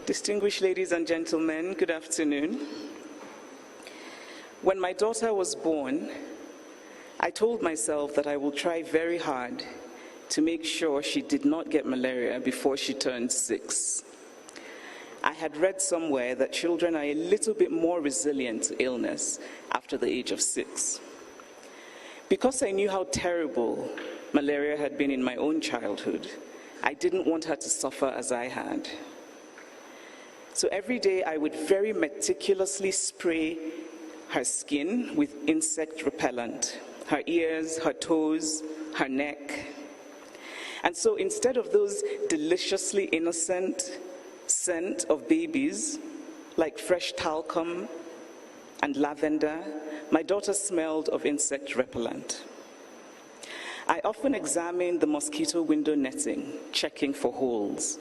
Distinguished ladies and gentlemen, good afternoon. When my daughter was born, I told myself that I will try very hard to make sure she did not get malaria before she turned 6. I had read somewhere that children are a little bit more resilient to illness after the age of 6. Because I knew how terrible malaria had been in my own childhood, I didn't want her to suffer as I had. So every day I would very meticulously spray her skin with insect repellent, her ears, her toes, her neck. And so instead of those deliciously innocent scent of babies, like fresh talcum and lavender, my daughter smelled of insect repellent. I often examined the mosquito window netting, checking for holes.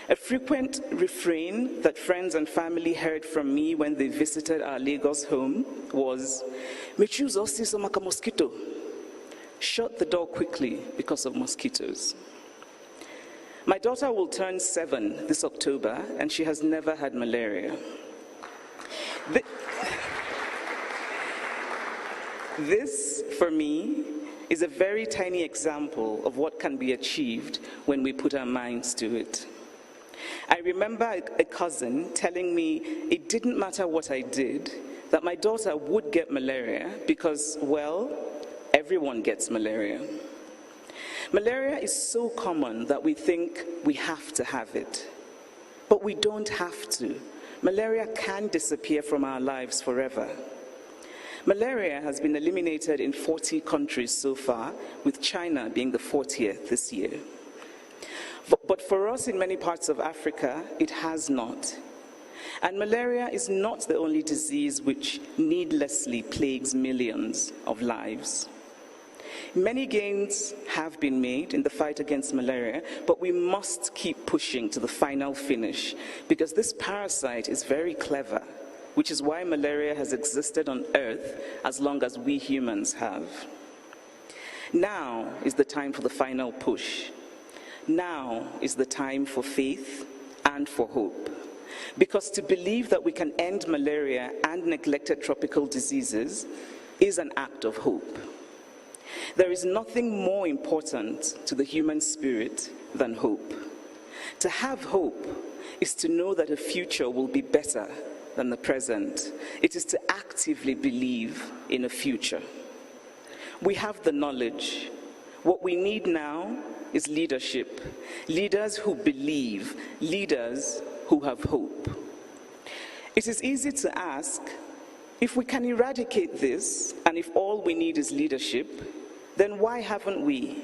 A frequent refrain that friends and family heard from me when they visited our Lagos home was, "Me choose us some mosquito." Shut the door quickly because of mosquitoes. My daughter will turn 7 this October, and she has never had malaria. This, for me, is a very tiny example of what can be achieved when we put our minds to it. I remember a cousin telling me it didn't matter what I did, that my daughter would get malaria because, well, everyone gets malaria. Malaria is so common that we think we have to have it. But we don't have to. Malaria can disappear from our lives forever. Malaria has been eliminated in 40 countries so far, with China being the 40th this year. But for us in many parts of Africa, it has not. And malaria is not the only disease which needlessly plagues millions of lives. Many gains have been made in the fight against malaria, but we must keep pushing to the final finish because this parasite is very clever, which is why malaria has existed on Earth as long as we humans have. Now is the time for the final push. Now is the time for faith and for hope. Because to believe that we can end malaria and neglected tropical diseases is an act of hope. There is nothing more important to the human spirit than hope. To have hope is to know that a future will be better than the present. It is to actively believe in a future. We have the knowledge. What we need now is leadership. Leaders who believe, leaders who have hope. It is easy to ask, if we can eradicate this, and if all we need is leadership, then why haven't we?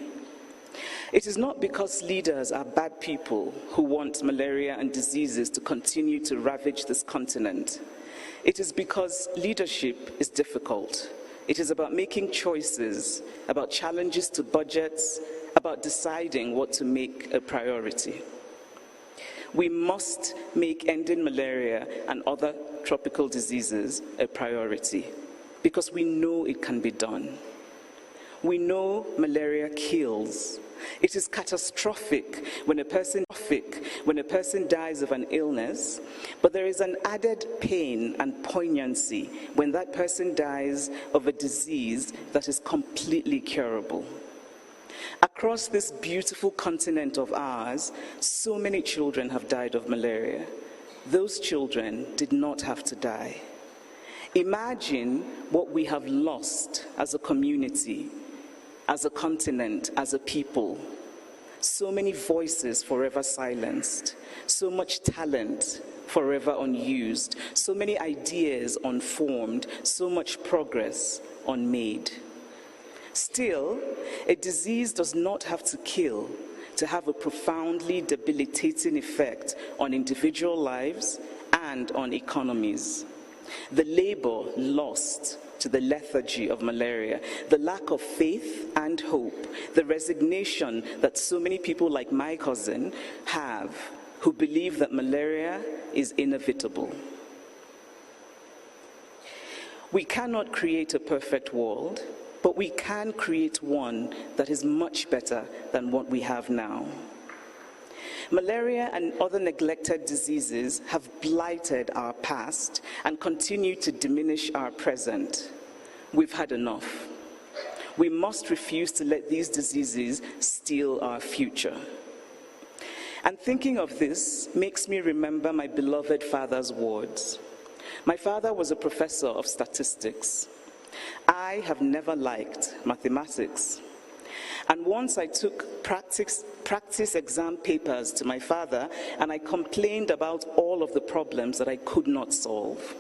It is not because leaders are bad people who want malaria and diseases to continue to ravage this continent. It is because leadership is difficult. It is about making choices, about challenges to budgets, about deciding what to make a priority. We must make ending malaria and other tropical diseases a priority because we know it can be done. We know malaria kills. It is catastrophic when a person dies of an illness, but there is an added pain and poignancy when that person dies of a disease that is completely curable. Across this beautiful continent of ours, so many children have died of malaria. Those children did not have to die. Imagine what we have lost as a community, as a continent, as a people. So many voices forever silenced, so much talent forever unused, so many ideas unformed, so much progress unmade. Still, a disease does not have to kill to have a profoundly debilitating effect on individual lives and on economies. The labor lost to the lethargy of malaria, the lack of faith and hope, the resignation that so many people like my cousin have who believe that malaria is inevitable. We cannot create a perfect world, but we can create one that is much better than what we have now. Malaria and other neglected diseases have blighted our past and continue to diminish our present. We've had enough. We must refuse to let these diseases steal our future. And thinking of this makes me remember my beloved father's words. My father was a professor of statistics. I have never liked mathematics. And once I took practice exam papers to my father, and I complained about all of the problems that I could not solve.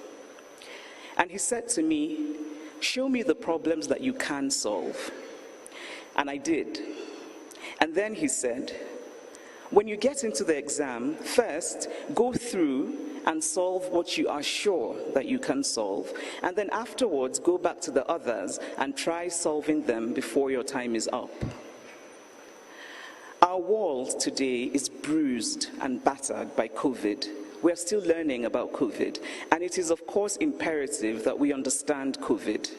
And he said to me, "Show me the problems that you can solve." And I did. And then he said, "When you get into the exam, first go through and solve what you are sure that you can solve, and then afterwards go back to the others and try solving them before your time is up." Our world today is bruised and battered by COVID. We are still learning about COVID, and it is of course imperative that we understand COVID.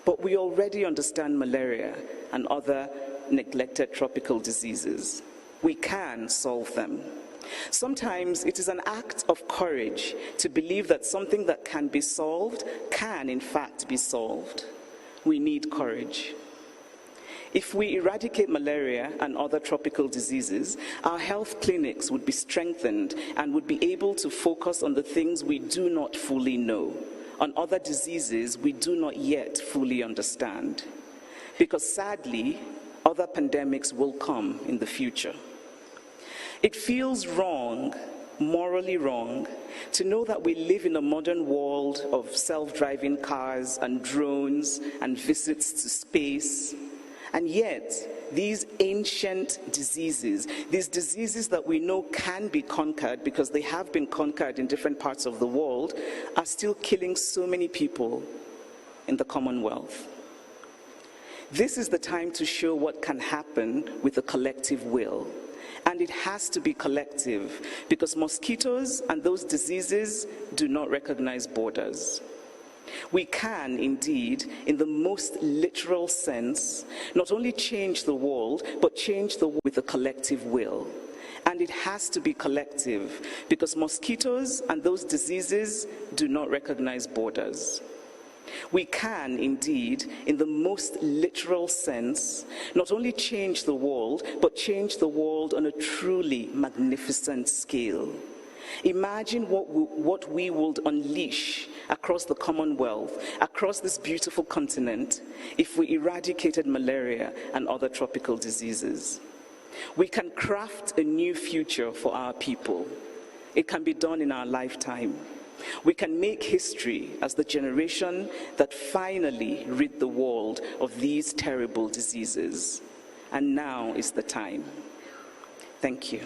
But we already understand malaria and other neglected tropical diseases. We can solve them. Sometimes it is an act of courage to believe that something that can be solved can in fact be solved. We need courage. If we eradicate malaria and other tropical diseases, our health clinics would be strengthened and would be able to focus on the things we do not fully know, on other diseases we do not yet fully understand. Because sadly, other pandemics will come in the future. It feels wrong, morally wrong, to know that we live in a modern world of self-driving cars and drones and visits to space. And yet, these ancient diseases, these diseases that we know can be conquered because they have been conquered in different parts of the world, are still killing so many people in the Commonwealth. This is the time to show what can happen with a collective will. And it has to be collective because mosquitoes and those diseases do not recognize borders. We can indeed, in the most literal sense, not only change the world, but change the world with a collective will. And it has to be collective because mosquitoes and those diseases do not recognize borders. We can indeed, in the most literal sense, not only change the world, but change the world on a truly magnificent scale. Imagine what we would unleash across the Commonwealth, across this beautiful continent, if we eradicated malaria and other tropical diseases. We can craft a new future for our people. It can be done in our lifetime. We can make history as the generation that finally rid the world of these terrible diseases. And now is the time. Thank you.